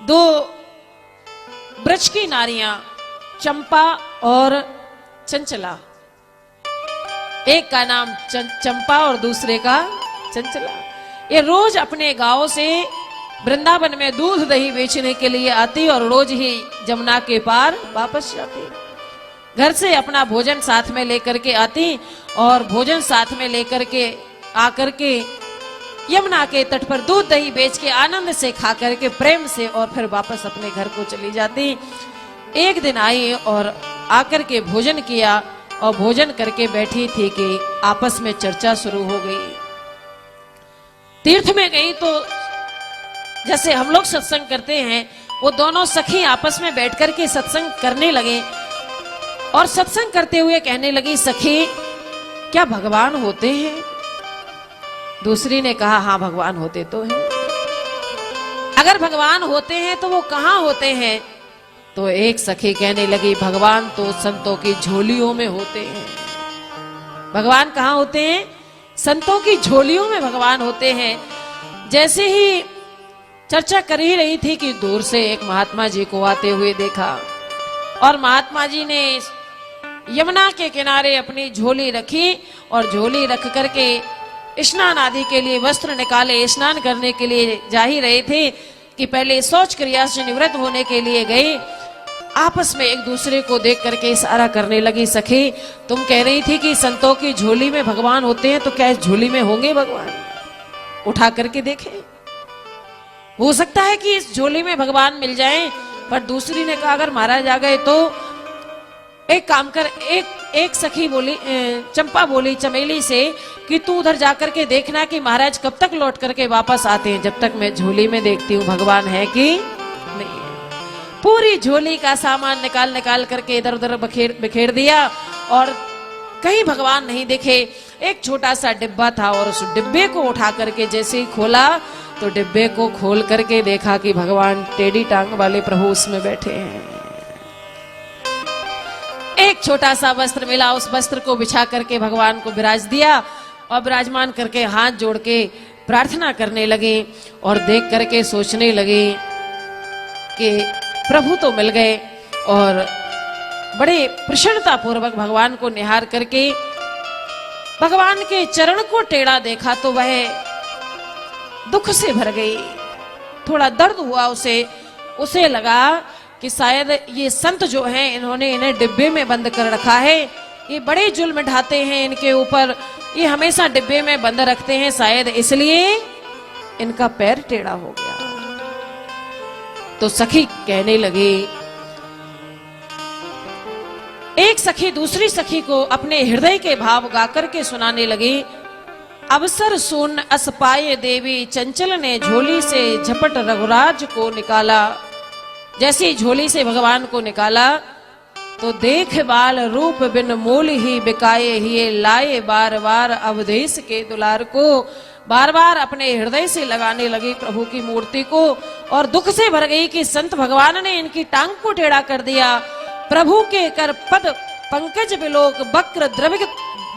दो ब्रज की नारियां चंपा और चंचला, एक का नाम चंपा और दूसरे का चंचला, ये रोज अपने गांव से वृंदावन में दूध दही बेचने के लिए आती और रोज ही जमुना के पार वापस जाती। घर से अपना भोजन साथ में लेकर के आती और भोजन साथ में लेकर के आकर के यमुना के तट पर दूध दही बेच के आनंद से खा करके प्रेम से और फिर वापस अपने घर को चली जाती। एक दिन आई और आकर के भोजन किया और भोजन करके बैठी थी कि आपस में चर्चा शुरू हो गई। तीर्थ में गई तो जैसे हम लोग सत्संग करते हैं, वो दोनों सखी आपस में बैठ करके सत्संग करने लगे और सत्संग करते हुए कहने लगी, सखी क्या भगवान होते हैं? दूसरी ने कहा, हाँ भगवान होते तो हैं। अगर भगवान होते हैं तो वो कहां होते हैं? तो एक सखी कहने लगी, भगवान तो संतों की झोलियों में होते हैं। भगवान कहां होते हैं? संतों की झोलियों में भगवान होते हैं। जैसे ही चर्चा कर ही रही थी कि दूर से एक महात्मा जी को आते हुए देखा और महात्मा जी ने यमुना के किनारे अपनी झोली रखी और झोली रख करके स्नान आदि के लिए वस्त्र निकाले, स्नान करने के लिए जा ही रहे थे कि पहले शौच क्रिया से निवृत्त होने के लिए गए। आपस में एक दूसरे को देख करके इशारा करने लगी, सखी तुम कह रही थी कि संतों की झोली में भगवान होते हैं, तो क्या इस झोली में होंगे भगवान? उठा करके देखें, हो सकता है कि इस झोली में भगवान मिल जाएं। पर दूसरी ने कहा, अगर महाराज आ गए तो एक काम कर, एक सखी बोली, चंपा बोली चमेली से कि तू उधर जाकर के देखना कि महाराज कब तक लौट करके वापस आते हैं, जब तक मैं झोली में देखती हूँ भगवान है कि नहीं है। पूरी झोली का सामान निकाल निकाल करके इधर उधर बिखेर दिया और कहीं भगवान नहीं दिखे। एक छोटा सा डिब्बा था और उस डिब्बे को उठा करके जैसे ही खोला तो डिब्बे को खोल करके देखा कि भगवान टेढ़ी टांग वाले प्रभु उसमें बैठे हैं। एक छोटा सा वस्त्र मिला, उस वस्त्र को बिछा करके भगवान को विराज दिया और विराजमान करके हाथ जोड़ के प्रार्थना करने लगे और देख करके सोचने लगे कि प्रभु तो मिल गए। और बड़े प्रसन्नता पूर्वक भगवान को निहार करके भगवान के चरण को टेढ़ा देखा तो वह दुख से भर गई, थोड़ा दर्द हुआ उसे लगा कि शायद ये संत जो हैं इन्होंने इन्हें डिब्बे में बंद कर रखा है, ये बड़े जुल्म ढाते हैं इनके ऊपर, ये हमेशा डिब्बे में बंद रखते हैं, शायद इसलिए इनका पैर टेढ़ा हो गया। तो सखी कहने लगी, एक सखी दूसरी सखी को अपने हृदय के भाव गाकर के सुनाने लगी। अवसर सुन असपाए देवी चंचल ने झोली से झपट रघुराज को निकाला। जैसे झोली से भगवान को निकाला तो देख बाल रूप बिन मोल ही बिकाए ही लाए बार बार अवधेश के दुलार को। बार बार अपने हृदय से लगाने लगी प्रभु की मूर्ति को और दुख से भर गई कि संत भगवान ने इनकी टांग को टेढ़ा कर दिया। प्रभु के कर पद पंकज बिलोक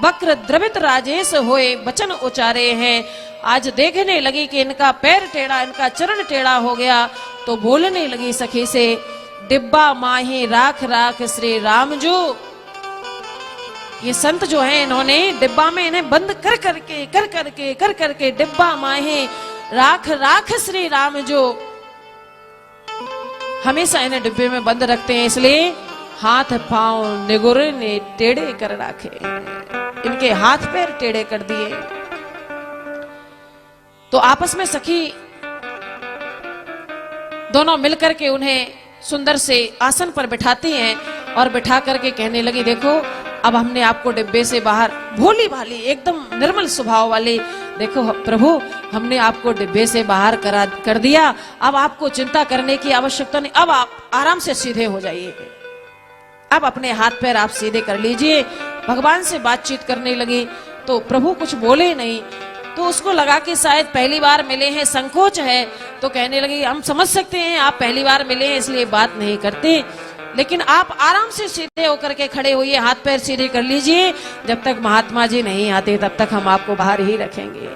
वक्र द्रवित राजेश होए वचन उचारे हैं। आज देखने लगी कि इनका पैर टेढ़ा, इनका चरण टेढ़ा हो गया तो बोलने लगी सखी से, डिब्बा माही राख राख श्री राम जो। ये संत जो हैं इन्होंने डिब्बा में इन्हें बंद कर करके डिब्बा माही राख राख श्री राम जो। हमेशा इन्हें डिब्बे में बंद रखते हैं, इसलिए हाथ पांव निगुरे ने टेढ़े कर रखे, इनके हाथ पैर टेढ़े कर दिए। तो आपस में सखी दोनों मिलकर के उन्हें सुंदर से आसन पर बिठाती हैं और बिठा करके कहने लगी, देखो अब हमने आपको डिब्बे से बाहर, भोली भाली एकदम निर्मल स्वभाव वाली, देखो प्रभु हमने आपको डिब्बे से बाहर कर दिया, अब आपको चिंता करने की आवश्यकता नहीं, अब आप आराम से सीधे हो जाइए, अब अपने हाथ पैर आप सीधे कर लीजिए। भगवान से बातचीत करने लगी तो प्रभु कुछ बोले नहीं, तो उसको लगा कि शायद पहली बार मिले हैं, संकोच है, तो कहने लगी हम समझ सकते हैं आप पहली बार मिले हैं इसलिए बात नहीं करते, लेकिन आप आराम से सीधे होकर के खड़े होइए, हाथ पैर सीधे कर लीजिए, जब तक महात्मा जी नहीं आते तब तक हम आपको बाहर ही रखेंगे।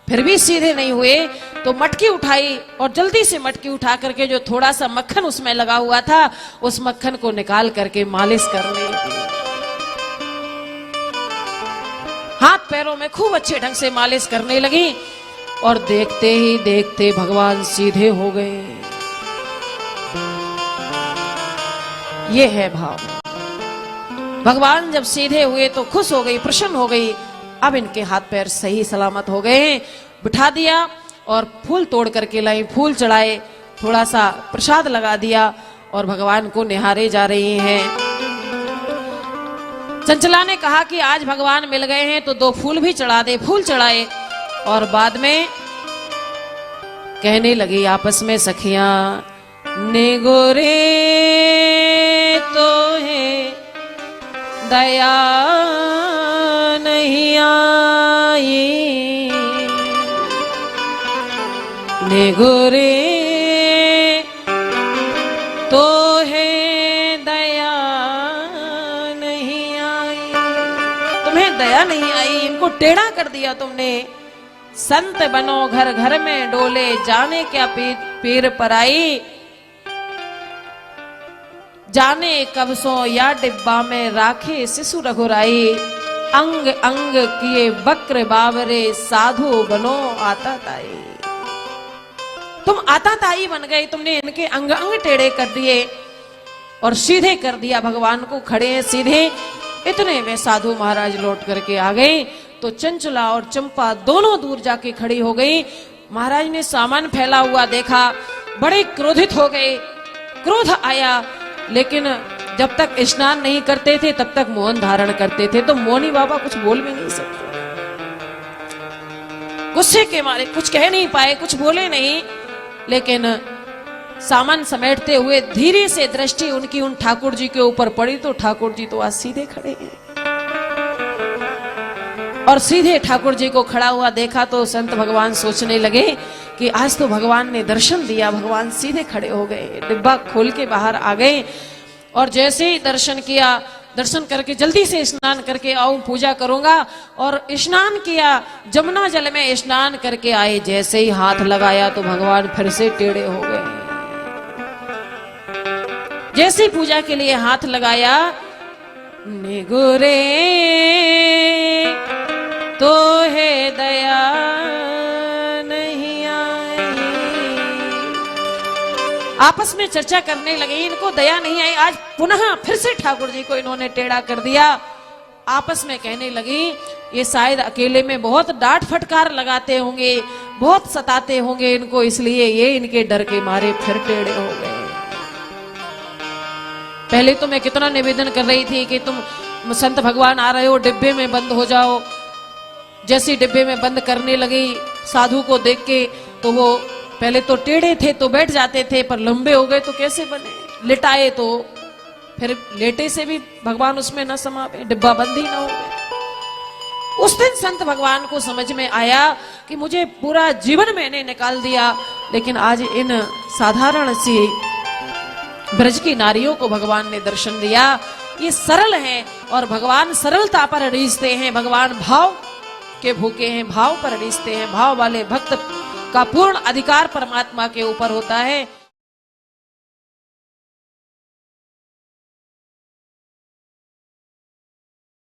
फिर भी सीधे नहीं हुए तो मटकी उठाई और जल्दी से मटकी उठा करके जो थोड़ा सा मक्खन उसमें लगा हुआ था उस मक्खन को निकाल करके मालिश करने लगी। हाथ पैरों में खूब अच्छे ढंग से मालिश करने लगी और देखते ही देखते भगवान सीधे हो गए। ये है भाव। भगवान जब सीधे हुए तो खुश हो गई, प्रसन्न हो गई। अब इनके हाथ पैर सही सलामत हो गए। बिठा दिया और फूल तोड़ करके लाई, फूल चढ़ाए, थोड़ा सा प्रसाद लगा दिया और भगवान को निहारे जा रही हैं। चंचला ने कहा कि आज भगवान मिल गए हैं तो 2 फूल भी चढ़ा दे। फूल चढ़ाए और बाद में कहने लगी आपस में सखियां, नेगोरे तो है दया नहीं आई, नेगोरे तो है दया नहीं आई। तुम्हें दया नहीं आई, इनको टेढ़ा कर दिया तुमने। संत बनो घर घर में डोले, जाने क्या पीर पराई, जाने कब सो या डिब्बा में राखे शिशु रघुराई, अंग अंग किए बक्र बावरे, साधु बनो आता ताई। तुम आता ताई बन गए, तुमने इनके अंग अंग टेढ़े कर दिए और सीधे कर दिया। भगवान को खड़े हैं सीधे। इतने में साधु महाराज लौट करके आ गए तो चंचला और चंपा दोनों दूर जाके खड़ी हो गई। महाराज ने सामान फैला हुआ देखा, बड़े क्रोधित हो गए, क्रोध आया। लेकिन जब तक स्नान नहीं करते थे तब तक मौन धारण करते थे, तो मौनी बाबा कुछ बोल भी नहीं सकते। गुस्से के मारे कुछ कह नहीं पाए, कुछ बोले नहीं। लेकिन सामान समेटते हुए धीरे से दृष्टि उनकी उन ठाकुर जी के ऊपर पड़ी तो ठाकुर जी तो आज सीधे खड़े हैं। और सीधे ठाकुर जी को खड़ा हुआ देखा तो संत भगवान सोचने लगे कि आज तो भगवान ने दर्शन दिया। भगवान सीधे खड़े हो गए, डिब्बा खोल के बाहर आ गए और जैसे ही दर्शन किया, दर्शन करके जल्दी से स्नान करके आऊं, पूजा करूंगा। और स्नान किया, जमुना जल में स्नान करके आए। जैसे ही हाथ लगाया तो भगवान फिर से टेढ़े हो गए। जैसे ही पूजा के लिए हाथ लगाया, निगुरे तो है दया नहीं आई। आपस में चर्चा करने लगे, इनको दया नहीं आई। आज पुनः फिर से ठाकुर जी को इन्होंने टेढ़ा कर दिया। आपस में कहने लगी ये शायद अकेले में बहुत डांट फटकार लगाते होंगे, बहुत सताते होंगे इनको, इसलिए ये इनके डर के मारे फिर टेढ़े हो गए। पहले तो मैं कितना निवेदन कर रही थी कि तुम संत भगवान आ रहे हो, डिब्बे में बंद हो जाओ। जैसे डिब्बे में बंद करने लगी साधु को देख के तो वो पहले तो टेढ़े थे तो बैठ जाते थे, पर लंबे हो गए तो कैसे बने। लिटाए तो फिर लेटे से भी भगवान उसमें न समा पे, डिब्बा बंद ही ना हो गए। उस दिन संत भगवान को समझ में आया कि मुझे पूरा जीवन मैंने निकाल दिया, लेकिन आज इन साधारण सी ब्रज की नारियों को भगवान ने दर्शन दिया। ये सरल हैं और भगवान सरलता पर रीझते हैं। भगवान भाव के भूखे हैं, भाव पर रीझते हैं। भाव वाले भक्त का पूर्ण अधिकार परमात्मा के ऊपर होता है।